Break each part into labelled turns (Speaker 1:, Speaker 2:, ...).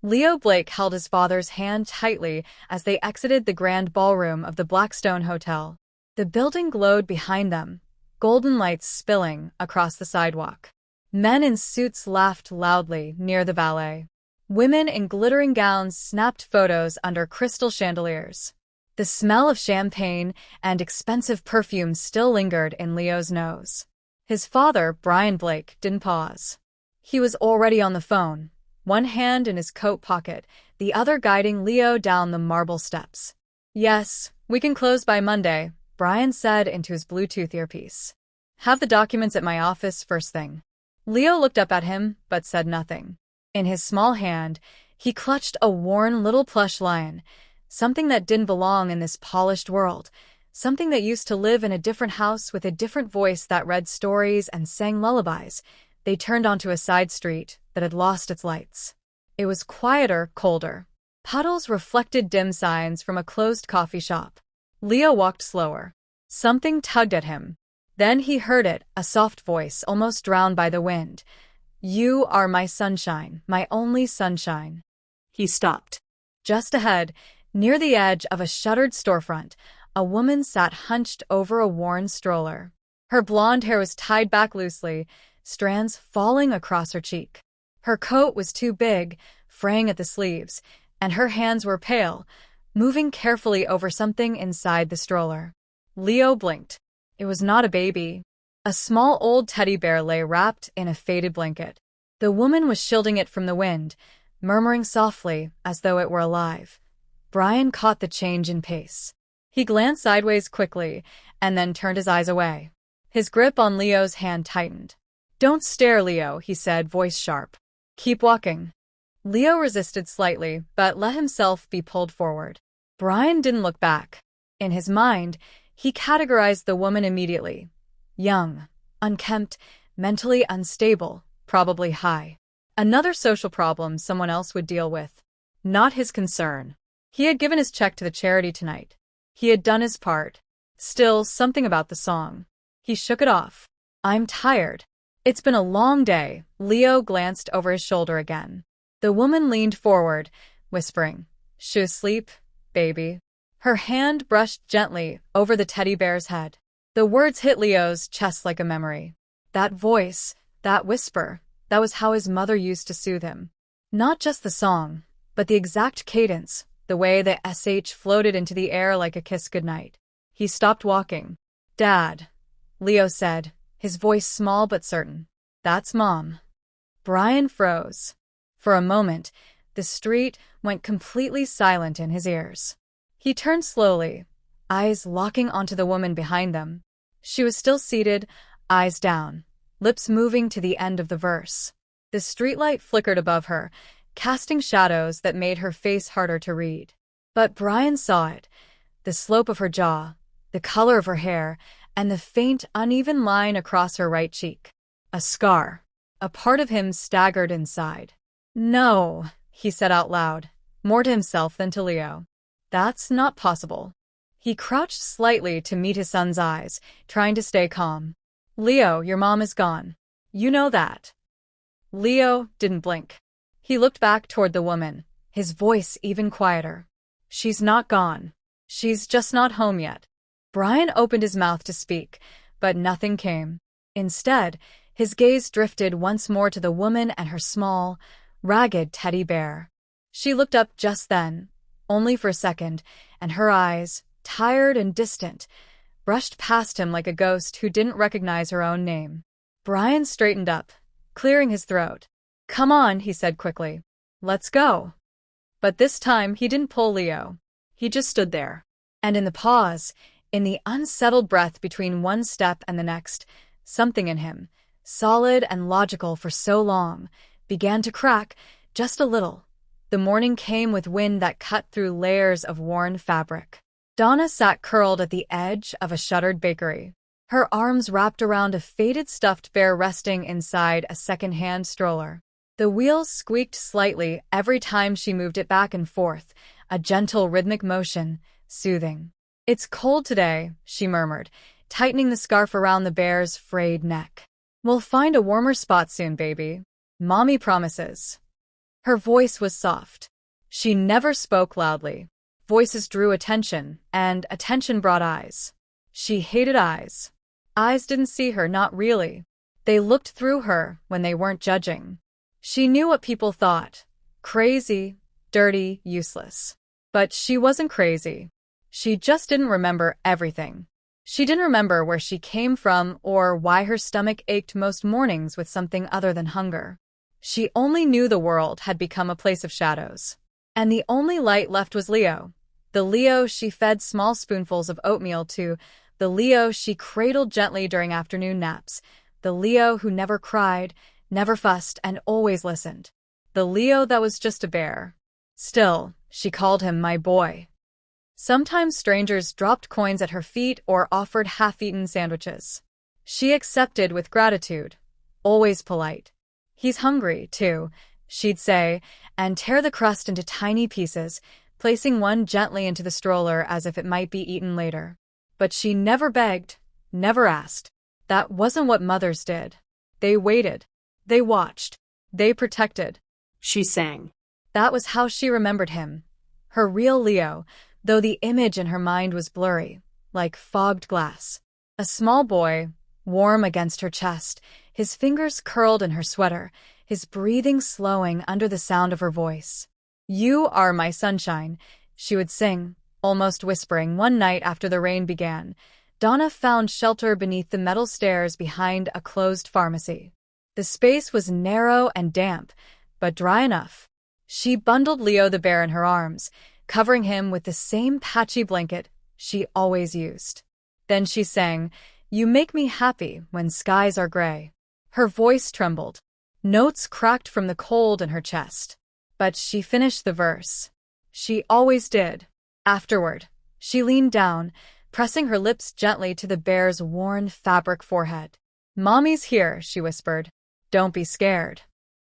Speaker 1: Leo Blake held his father's hand tightly as they exited the grand ballroom of the Blackstone Hotel. The building glowed behind them, golden lights spilling across the sidewalk. Men in suits laughed loudly near the valet. Women in glittering gowns snapped photos under crystal chandeliers. The smell of champagne and expensive perfume still lingered in Leo's nose. His father, Brian Blake, didn't pause. He was already on the phone, one hand in his coat pocket, the other guiding Leo down the marble steps. "Yes, we can close by Monday," Brian said into his Bluetooth earpiece. "Have the documents at my office first thing." Leo looked up at him, but said nothing. In his small hand, he clutched a worn little plush lion, something that didn't belong in this polished world, something that used to live in a different house with a different voice that read stories and sang lullabies. They turned onto a side street that had lost its lights. It was quieter, colder. Puddles reflected dim signs from a closed coffee shop. Leo walked slower. Something tugged at him. Then he heard it, a soft voice, almost drowned by the wind. "You are my sunshine, my only sunshine." He stopped. Just ahead, near the edge of a shuttered storefront, a woman sat hunched over a worn stroller. Her blonde hair was tied back loosely, strands falling across her cheek. Her coat was too big, fraying at the sleeves, and her hands were pale, moving carefully over something inside the stroller. Leo blinked. It was not a baby. A small old teddy bear lay wrapped in a faded blanket. The woman was shielding it from the wind, murmuring softly as though it were alive. Brian caught the change in pace. He glanced sideways quickly and then turned his eyes away. His grip on Leo's hand tightened. "Don't stare, Leo," he said, voice sharp. "Keep walking." Leo resisted slightly, but let himself be pulled forward. Brian didn't look back. In his mind, he categorized the woman immediately. Young, unkempt, mentally unstable, probably high. Another social problem someone else would deal with. Not his concern. He had given his check to the charity tonight. He had done his part. Still, something about the song. He shook it off. "I'm tired. It's been a long day." Leo glanced over his shoulder again. The woman leaned forward, whispering, "Should asleep, baby." Her hand brushed gently over the teddy bear's head. The words hit Leo's chest like a memory. That voice, that whisper, that was how his mother used to soothe him. Not just the song, but the exact cadence, the way the SH floated into the air like a kiss goodnight. He stopped walking. "Dad," Leo said, his voice small but certain. "That's Mom." Brian froze. For a moment, the street went completely silent in his ears. He turned slowly, eyes locking onto the woman behind them. She was still seated, eyes down, lips moving to the end of the verse. The streetlight flickered above her, casting shadows that made her face harder to read. But Brian saw it, the slope of her jaw, the color of her hair, and the faint, uneven line across her right cheek. A scar. A part of him staggered inside. "No," he said out loud, more to himself than to Leo. "That's not possible." He crouched slightly to meet his son's eyes, trying to stay calm. "Leo, your mom is gone. You know that." Leo didn't blink. He looked back toward the woman, his voice even quieter. "She's not gone. She's just not home yet." Brian opened his mouth to speak, but nothing came. Instead, his gaze drifted once more to the woman and her small, ragged teddy bear. She looked up just then, only for a second, and her eyes, tired and distant, brushed past him like a ghost who didn't recognize her own name. Brian straightened up, clearing his throat. "Come on," he said quickly. "Let's go." But this time he didn't pull Leo. He just stood there. And in the pause, in the unsettled breath between one step and the next, something in him, solid and logical for so long, began to crack, just a little. The morning came with wind that cut through layers of worn fabric. Donna sat curled at the edge of a shuttered bakery, her arms wrapped around a faded stuffed bear resting inside a second-hand stroller. The wheels squeaked slightly every time she moved it back and forth, a gentle rhythmic motion, soothing. "It's cold today," she murmured, tightening the scarf around the bear's frayed neck. "We'll find a warmer spot soon, baby. Mommy promises." Her voice was soft. She never spoke loudly. Voices drew attention, and attention brought eyes. She hated eyes. Eyes didn't see her, not really. They looked through her when they weren't judging. She knew what people thought. Crazy, dirty, useless. But she wasn't crazy. She just didn't remember everything. She didn't remember where she came from or why her stomach ached most mornings with something other than hunger. She only knew the world had become a place of shadows. And the only light left was Leo. The Leo she fed small spoonfuls of oatmeal to, the Leo she cradled gently during afternoon naps, the Leo who never cried, never fussed, and always listened. The Leo that was just a bear. Still, she called him my boy. Sometimes strangers dropped coins at her feet or offered half-eaten sandwiches. She accepted with gratitude, always polite. He's hungry, too, she'd say, and tear the crust into tiny pieces, placing one gently into the stroller as if it might be eaten later. But she never begged, never asked. That wasn't what mothers did. They waited. They watched. They protected.
Speaker 2: She sang.
Speaker 1: That was how she remembered him. Her real Leo, though the image in her mind was blurry, like fogged glass. A small boy, warm against her chest, his fingers curled in her sweater, his breathing slowing under the sound of her voice. "You are my sunshine," she would sing, almost whispering. One night after the rain began, Donna found shelter beneath the metal stairs behind a closed pharmacy. The space was narrow and damp, but dry enough. She bundled Leo the bear in her arms, covering him with the same patchy blanket she always used. Then she sang, "You make me happy when skies are gray." Her voice trembled. Notes cracked from the cold in her chest. But she finished the verse. She always did. Afterward, she leaned down, pressing her lips gently to the bear's worn fabric forehead. "Mommy's here," she whispered. "Don't be scared."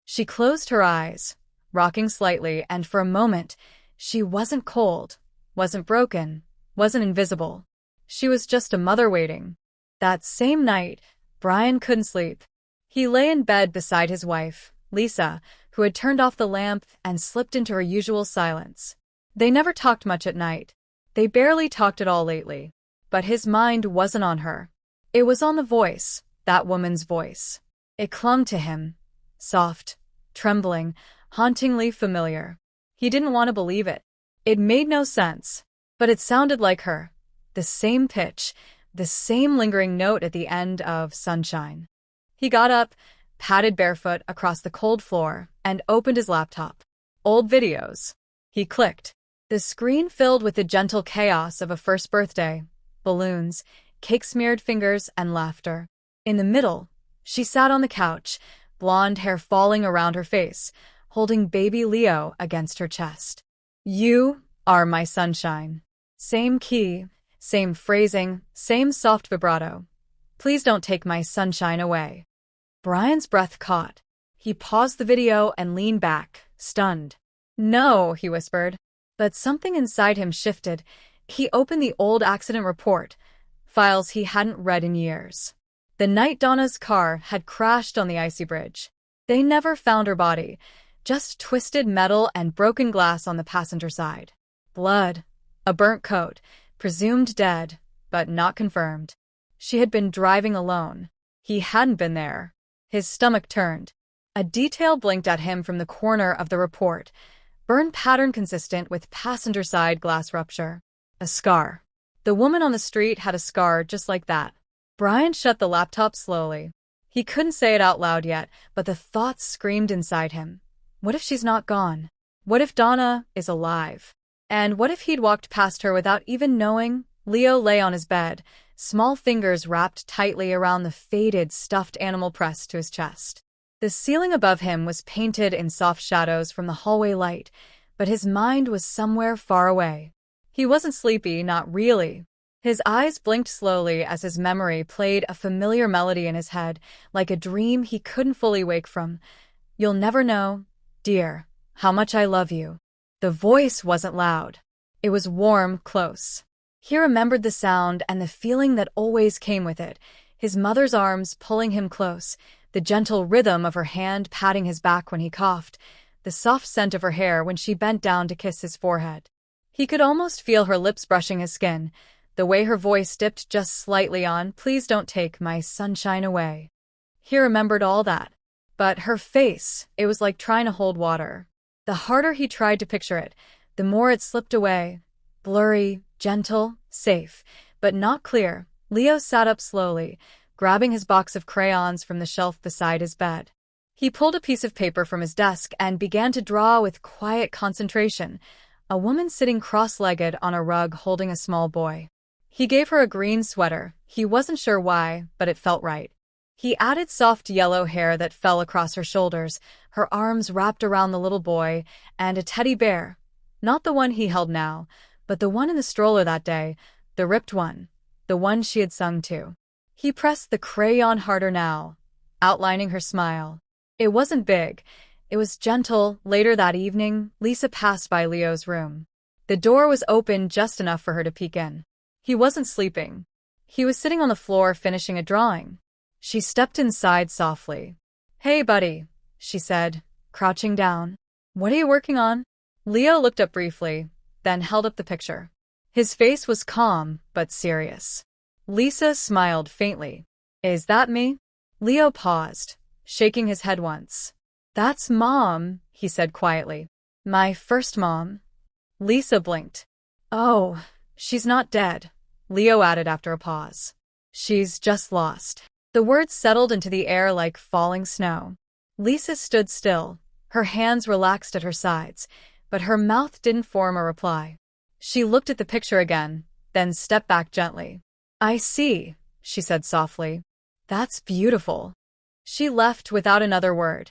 Speaker 1: She closed her eyes, rocking slightly, and for a moment, she wasn't cold, wasn't broken, wasn't invisible. She was just a mother waiting. That same night, Brian couldn't sleep. He lay in bed beside his wife, Lisa, who had turned off the lamp and slipped into her usual silence. They never talked much at night. They barely talked at all lately. But his mind wasn't on her. It was on the voice, that woman's voice. It clung to him, soft, trembling, hauntingly familiar. He didn't want to believe it. It made no sense, but it sounded like her. The same pitch, the same lingering note at the end of Sunshine. He got up, padded barefoot across the cold floor, and opened his laptop. Old videos. He clicked. The screen filled with the gentle chaos of a first birthday, balloons, cake-smeared fingers, and laughter. In the middle, she sat on the couch, blonde hair falling around her face, holding baby Leo against her chest. "You are my sunshine." Same key, same phrasing, same soft vibrato. "Please don't take my sunshine away." Brian's breath caught. He paused the video and leaned back, stunned. "No," he whispered. But something inside him shifted. He opened the old accident report, files he hadn't read in years. The night Donna's car had crashed on the icy bridge. They never found her body, just twisted metal and broken glass on the passenger side. Blood, a burnt coat, presumed dead, but not confirmed. She had been driving alone. He hadn't been there. His stomach turned. A detail blinked at him from the corner of the report. Burn pattern consistent with passenger side glass rupture. A scar. The woman on the street had a scar just like that. Brian shut the laptop slowly. He couldn't say it out loud yet, but the thoughts screamed inside him. What if she's not gone? What if Donna is alive? And what if he'd walked past her without even knowing? Leo lay on his bed, small fingers wrapped tightly around the faded, stuffed animal pressed to his chest. The ceiling above him was painted in soft shadows from the hallway light, but his mind was somewhere far away. He wasn't sleepy, not really. His eyes blinked slowly as his memory played a familiar melody in his head, like a dream he couldn't fully wake from. "You'll never know, dear, how much I love you." The voice wasn't loud. It was warm, close. He remembered the sound and the feeling that always came with it, his mother's arms pulling him close, the gentle rhythm of her hand patting his back when he coughed, the the soft scent of her hair when she bent down to kiss his forehead. He could almost feel her lips brushing his skin, the way her voice dipped just slightly on, "Please don't take my sunshine away." He remembered all that. But her face, it was like trying to hold water. The harder he tried to picture it, the more it slipped away. Blurry, gentle, safe, but not clear. Leo sat up slowly, grabbing his box of crayons from the shelf beside his bed. He pulled a piece of paper from his desk and began to draw with quiet concentration. A woman sitting cross-legged on a rug holding a small boy. He gave her a green sweater. He wasn't sure why, but it felt right. He added soft yellow hair that fell across her shoulders, her arms wrapped around the little boy, and a teddy bear. Not the one he held now, but the one in the stroller that day, the ripped one, the one she had sung to. He pressed the crayon harder now, outlining her smile. It wasn't big. It was gentle. Later that evening, Lisa passed by Leo's room. The door was open just enough for her to peek in. He wasn't sleeping. He was sitting on the floor finishing a drawing. She stepped inside softly. "Hey, buddy," she said, crouching down. "What are you working on?" Leo looked up briefly, then held up the picture. His face was calm, but serious. Lisa smiled faintly. "Is that me?" Leo paused, shaking his head once. "That's Mom," he said quietly. "My first mom." Lisa blinked. "Oh, she's not dead," Leo added after a pause. "She's just lost." The words settled into the air like falling snow. Lisa stood still, her hands relaxed at her sides, but her mouth didn't form a reply. She looked at the picture again, then stepped back gently. "I see," she said softly. "That's beautiful." She left without another word.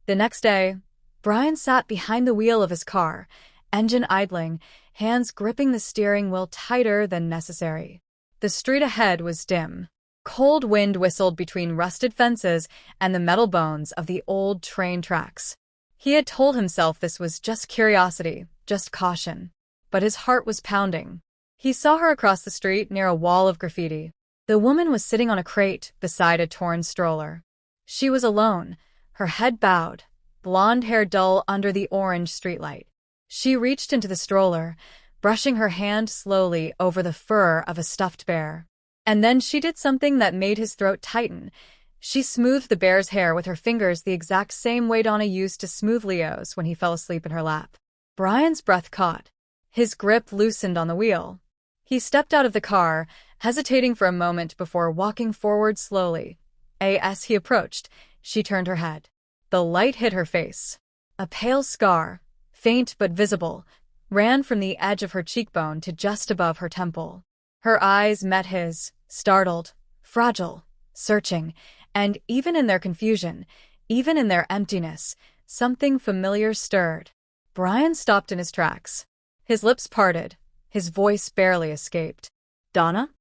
Speaker 1: The next day, Brian sat behind the wheel of his car, engine idling, hands gripping the steering wheel tighter than necessary. The street ahead was dim. Cold wind whistled between rusted fences and the metal bones of the old train tracks. He had told himself this was just curiosity, just caution. But his heart was pounding. He saw her across the street near a wall of graffiti. The woman was sitting on a crate beside a torn stroller. She was alone, her head bowed, blonde hair dull under the orange streetlight. She reached into the stroller, brushing her hand slowly over the fur of a stuffed bear. And then she did something that made his throat tighten. She smoothed the bear's hair with her fingers the exact same way Donna used to smooth Leo's when he fell asleep in her lap. Brian's breath caught. His grip loosened on the wheel. He stepped out of the car, hesitating for a moment before walking forward slowly. As he approached, she turned her head. The light hit her face. A pale scar, faint but visible, ran from the edge of her cheekbone to just above her temple. Her eyes met his, startled, fragile, searching, and even in their confusion, even in their emptiness, something familiar stirred. Brian stopped in his tracks. His lips parted, his voice barely escaped. "Donna?"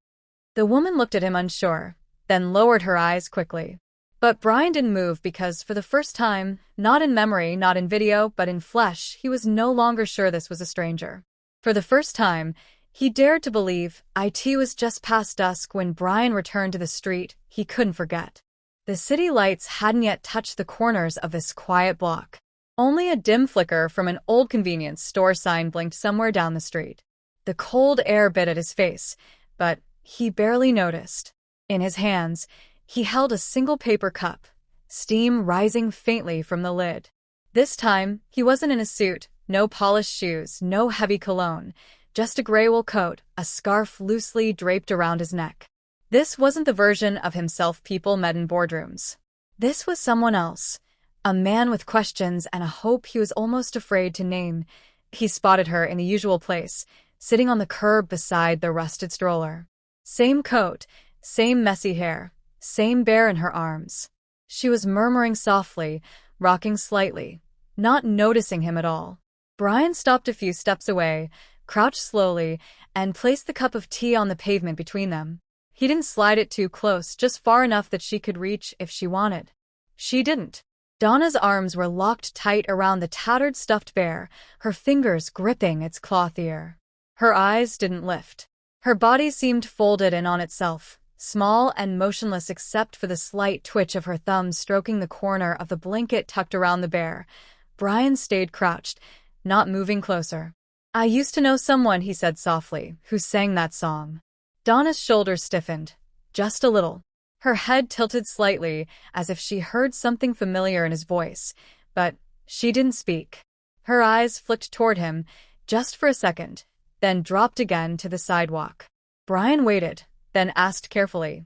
Speaker 1: The woman looked at him unsure, then lowered her eyes quickly. But Brian didn't move because for the first time, not in memory, not in video, but in flesh, he was no longer sure this was a stranger. For the first time, he dared to believe it was just past dusk when Brian returned to the street he couldn't forget. The city lights hadn't yet touched the corners of this quiet block. Only a dim flicker from an old convenience store sign blinked somewhere down the street. The cold air bit at his face, but he barely noticed. In his hands, he held a single paper cup, steam rising faintly from the lid. This time, he wasn't in a suit, no polished shoes, no heavy cologne. Just a gray wool coat, a scarf loosely draped around his neck. This wasn't the version of himself people met in boardrooms. This was someone else, a man with questions and a hope he was almost afraid to name. He spotted her in the usual place, sitting on the curb beside the rusted stroller. Same coat, same messy hair, same bear in her arms. She was murmuring softly, rocking slightly, not noticing him at all. Brian stopped a few steps away, crouched slowly, and placed the cup of tea on the pavement between them. He didn't slide it too close, just far enough that she could reach if she wanted. She didn't. Donna's arms were locked tight around the tattered stuffed bear, her fingers gripping its cloth ear. Her eyes didn't lift. Her body seemed folded in on itself, small and motionless except for the slight twitch of her thumb stroking the corner of the blanket tucked around the bear. Brian stayed crouched, not moving closer. I used to know someone, he said softly, who sang that song. Donna's shoulders stiffened, just a little. Her head tilted slightly, as if she heard something familiar in his voice, but she didn't speak. Her eyes flicked toward him, just for a second, then dropped again to the sidewalk. Brian waited, then asked carefully,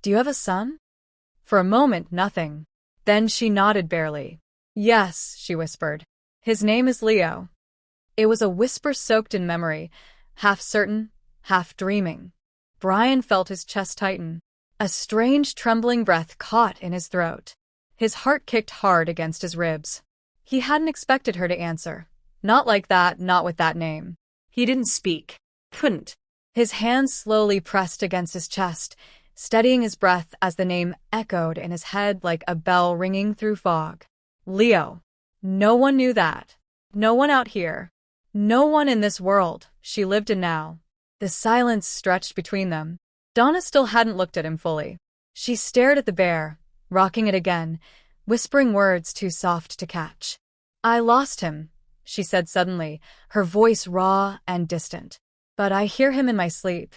Speaker 1: "Do you have a son?" For a moment, nothing. Then she nodded barely. "Yes," she whispered. "His name is Leo." It was a whisper soaked in memory, half certain, half dreaming. Brian felt his chest tighten. A strange trembling breath caught in his throat. His heart kicked hard against his ribs. He hadn't expected her to answer. Not like that, not with that name. He didn't speak. Couldn't. His hands slowly pressed against his chest, steadying his breath as the name echoed in his head like a bell ringing through fog. Leo. No one knew that. No one out here. No one in this world she lived in now. The silence stretched between them. Donna still hadn't looked at him fully. She stared at the bear, rocking it again, whispering words too soft to catch. "I lost him," she said suddenly, her voice raw and distant. "But I hear him in my sleep."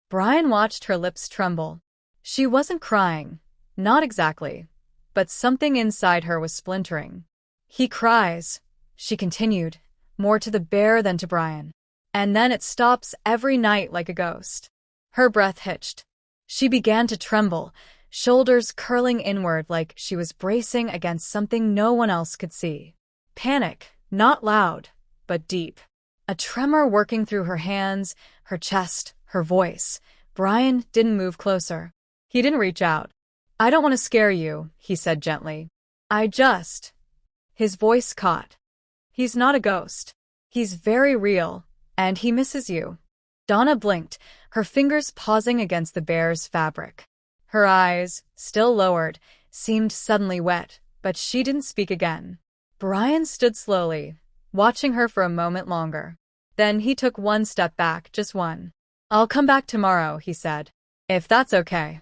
Speaker 1: Brian watched her lips tremble. She wasn't crying, not exactly, but something inside her was splintering. "He cries," she continued, more to the bear than to Brian. "And then it stops every night like a ghost." Her breath hitched. She began to tremble, shoulders curling inward like she was bracing against something no one else could see. Panic, not loud, but deep. A tremor working through her hands, her chest, her voice. Brian didn't move closer. He didn't reach out. "I don't want to scare you," he said gently. His voice caught. "He's not a ghost. He's very real, and he misses you." Donna blinked, her fingers pausing against the bear's fabric. Her eyes, still lowered, seemed suddenly wet, but she didn't speak again. Brian stood slowly, watching her for a moment longer. Then he took one step back, just one. "I'll come back tomorrow," he said. "If that's okay."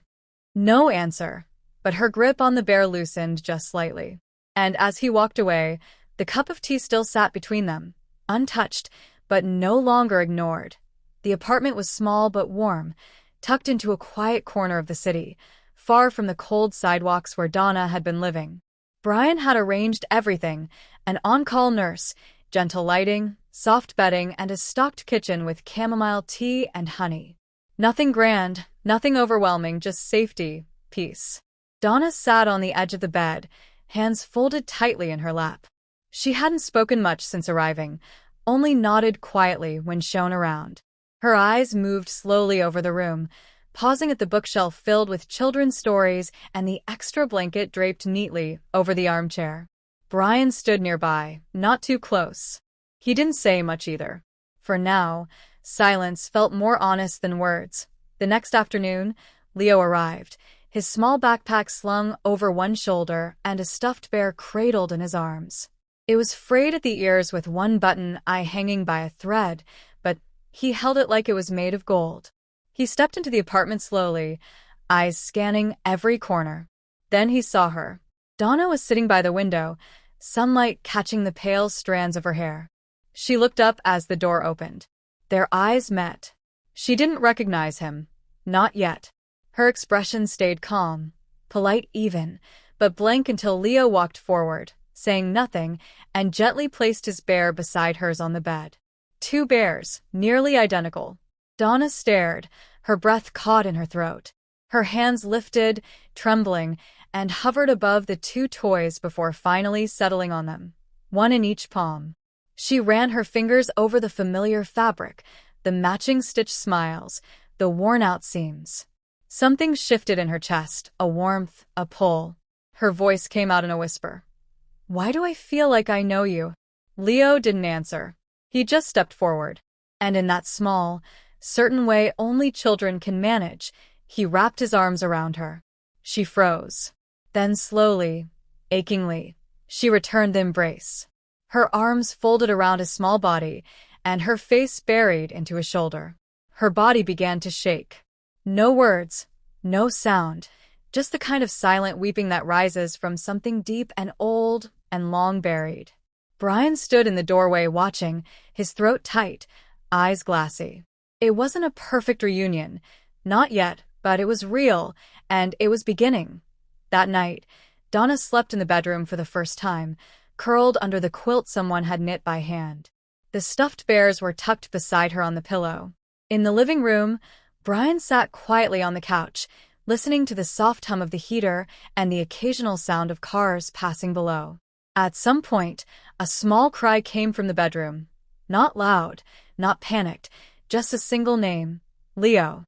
Speaker 1: No answer, but her grip on the bear loosened just slightly. And as he walked away, the cup of tea still sat between them, untouched, but no longer ignored. The apartment was small but warm, tucked into a quiet corner of the city, far from the cold sidewalks where Donna had been living. Brian had arranged everything: an on-call nurse, gentle lighting, soft bedding, and a stocked kitchen with chamomile tea and honey. Nothing grand, nothing overwhelming, just safety, peace. Donna sat on the edge of the bed, hands folded tightly in her lap. She hadn't spoken much since arriving, only nodded quietly when shown around. Her eyes moved slowly over the room, pausing at the bookshelf filled with children's stories and the extra blanket draped neatly over the armchair. Brian stood nearby, not too close. He didn't say much either. For now, silence felt more honest than words. The next afternoon, Leo arrived, his small backpack slung over one shoulder and a stuffed bear cradled in his arms. It was frayed at the ears with one button eye hanging by a thread, but he held it like it was made of gold. He stepped into the apartment slowly, eyes scanning every corner. Then he saw her. Donna was sitting by the window, sunlight catching the pale strands of her hair. She looked up as the door opened. Their eyes met. She didn't recognize him. Not yet. Her expression stayed calm, polite even, but blank until Leo walked forward, saying nothing, and gently placed his bear beside hers on the bed. Two bears, nearly identical. Donna stared, her breath caught in her throat. Her hands lifted, trembling, and hovered above the two toys before finally settling on them, one in each palm. She ran her fingers over the familiar fabric, the matching stitched smiles, the worn-out seams. Something shifted in her chest, a warmth, a pull. Her voice came out in a whisper. "Why do I feel like I know you?" Leo didn't answer. He just stepped forward. And in that small, certain way only children can manage, he wrapped his arms around her. She froze. Then slowly, achingly, she returned the embrace. Her arms folded around his small body, and her face buried into his shoulder. Her body began to shake. No words, no sound, just the kind of silent weeping that rises from something deep and old and long buried. Brian stood in the doorway watching, his throat tight, eyes glassy. It wasn't a perfect reunion. Not yet, but it was real, and it was beginning. That night, Donna slept in the bedroom for the first time, curled under the quilt someone had knit by hand. The stuffed bears were tucked beside her on the pillow. In the living room, Brian sat quietly on the couch, listening to the soft hum of the heater and the occasional sound of cars passing below. At some point, a small cry came from the bedroom. Not loud, not panicked, just a single name, Leo.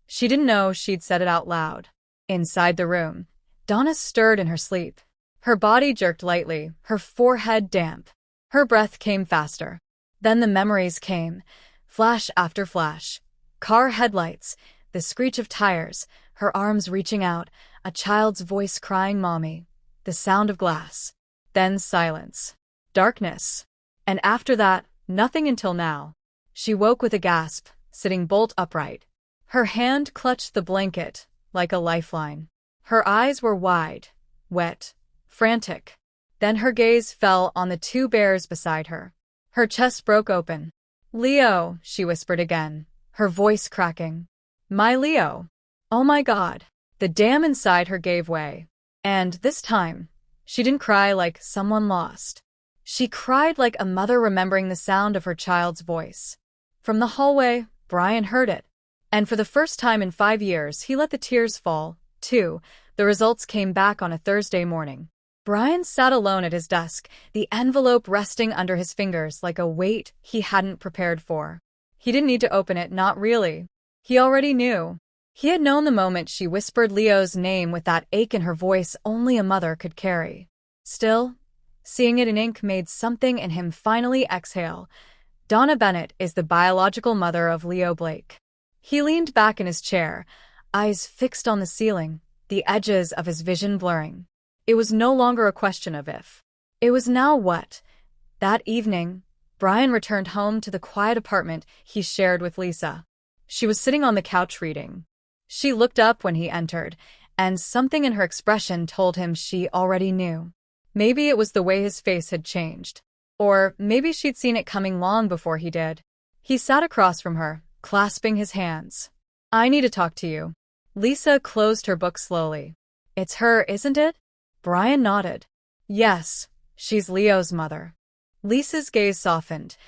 Speaker 1: She didn't know she'd said it out loud. Inside the room, Donna stirred in her sleep. Her body jerked lightly, her forehead damp. Her breath came faster. Then the memories came, flash after flash. Car headlights, the screech of tires, her arms reaching out, a child's voice crying "Mommy," the sound of glass. Then silence. Darkness. And after that, nothing until now. She woke with a gasp, sitting bolt upright. Her hand clutched the blanket, like a lifeline. Her eyes were wide, wet, frantic. Then her gaze fell on the two bears beside her. Her chest broke open. "Leo," she whispered again, her voice cracking. "My Leo." Oh my God. The dam inside her gave way. And this time, she didn't cry like someone lost. She cried like a mother remembering the sound of her child's voice. From the hallway, Brian heard it. And for the first time in 5 years, he let the tears fall, too. The results came back on a Thursday morning. Brian sat alone at his desk, the envelope resting under his fingers like a weight he hadn't prepared for. He didn't need to open it, not really. He already knew. He had known the moment she whispered Leo's name with that ache in her voice only a mother could carry. Still, seeing it in ink made something in him finally exhale. Donna Bennett is the biological mother of Leo Blake. He leaned back in his chair, eyes fixed on the ceiling, the edges of his vision blurring. It was no longer a question of if. It was now what. That evening, Brian returned home to the quiet apartment he shared with Lisa. She was sitting on the couch reading. She looked up when he entered, and something in her expression told him she already knew. Maybe it was the way his face had changed. Or maybe she'd seen it coming long before he did. He sat across from her, clasping his hands. "I need to talk to you." Lisa closed her book slowly. "It's her, isn't it?" Brian nodded. "Yes, she's Leo's mother." Lisa's gaze softened,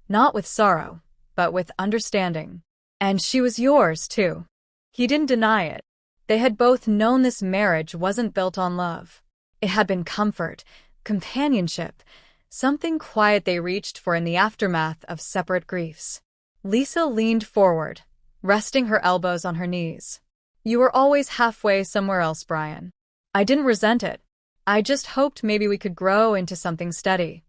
Speaker 1: not with sorrow, but with understanding. "And she was yours, too." He didn't deny it. They had both known this marriage wasn't built on love. It had been comfort, companionship, something quiet they reached for in the aftermath of separate griefs. Lisa leaned forward, resting her elbows on her knees. "You were always halfway somewhere else, Brian. I didn't resent it. I just hoped maybe we could grow into something steady."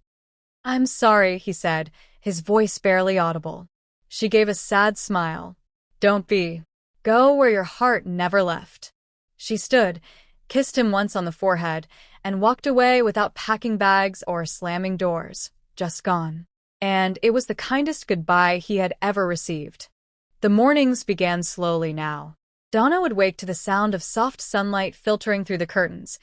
Speaker 1: "I'm sorry," he said, his voice barely audible. She gave a sad smile. "Don't be. Go where your heart never left." She stood, kissed him once on the forehead, and walked away without packing bags or slamming doors, just gone. And it was the kindest goodbye he had ever received. The mornings began slowly now. Donna would wake to the sound of soft sunlight filtering through the curtains.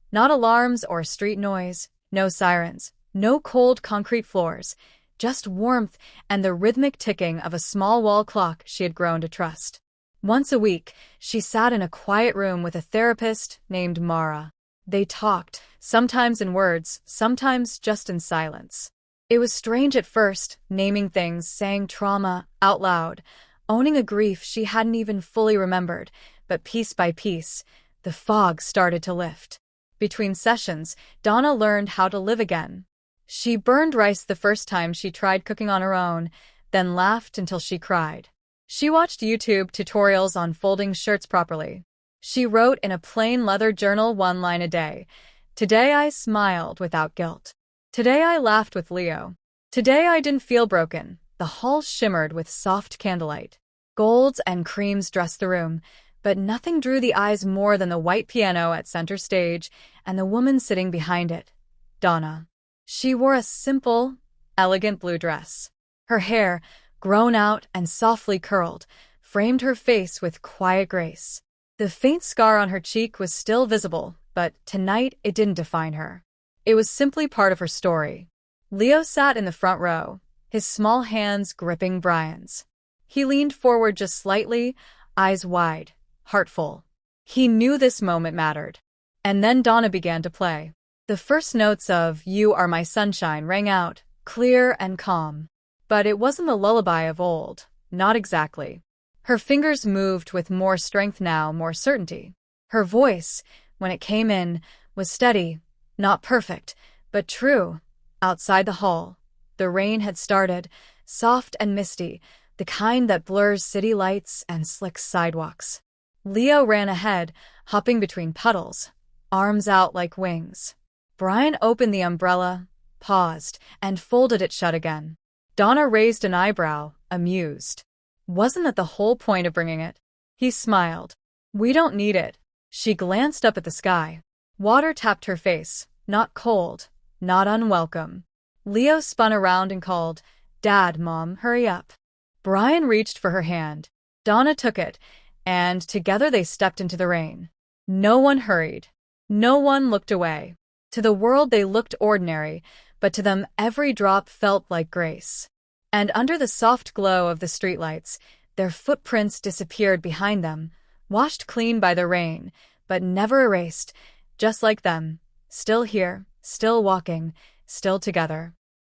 Speaker 1: Not alarms or street noise, no sirens, no cold concrete floors, just warmth and the rhythmic ticking of a small wall clock she had grown to trust. Once a week, she sat in a quiet room with a therapist named Mara. They talked, sometimes in words, sometimes just in silence. It was strange at first, naming things, saying trauma out loud, owning a grief she hadn't even fully remembered, but piece by piece, the fog started to lift. Between sessions, Donna learned how to live again. She burned rice the first time she tried cooking on her own, then laughed until she cried. She watched YouTube tutorials on folding shirts properly. She wrote in a plain leather journal 1 line a day. "Today I smiled without guilt. Today I laughed with Leo. Today I didn't feel broken." The hall shimmered with soft candlelight. Golds and creams dressed the room, but nothing drew the eyes more than the white piano at center stage and the woman sitting behind it, Donna. She wore a simple, elegant blue dress. Her hair, grown out and softly curled, framed her face with quiet grace. The faint scar on her cheek was still visible, but tonight it didn't define her. It was simply part of her story. Leo sat in the front row, his small hands gripping Brian's. He leaned forward just slightly, eyes wide, heart full. He knew this moment mattered. And then Donna began to play. The first notes of "You Are My Sunshine" rang out, clear and calm. But it wasn't the lullaby of old, not exactly. Her fingers moved with more strength now, more certainty. Her voice, when it came in, was steady, not perfect, but true. Outside the hall, the rain had started, soft and misty, the kind that blurs city lights and slicks sidewalks. Leo ran ahead, hopping between puddles, arms out like wings. Brian opened the umbrella, paused, and folded it shut again. Donna raised an eyebrow, amused. Wasn't that the whole point of bringing it? He smiled. We don't need it. She glanced up at the sky. Water tapped her face, not cold, not unwelcome. Leo spun around and called, Dad, Mom, hurry up. Brian reached for her hand. Donna took it, and together they stepped into the rain. No one hurried. No one looked away. To the world they looked ordinary, but to them every drop felt like grace. And under the soft glow of the streetlights, their footprints disappeared behind them, washed clean by the rain, but never erased, just like them, still here, still walking, still together.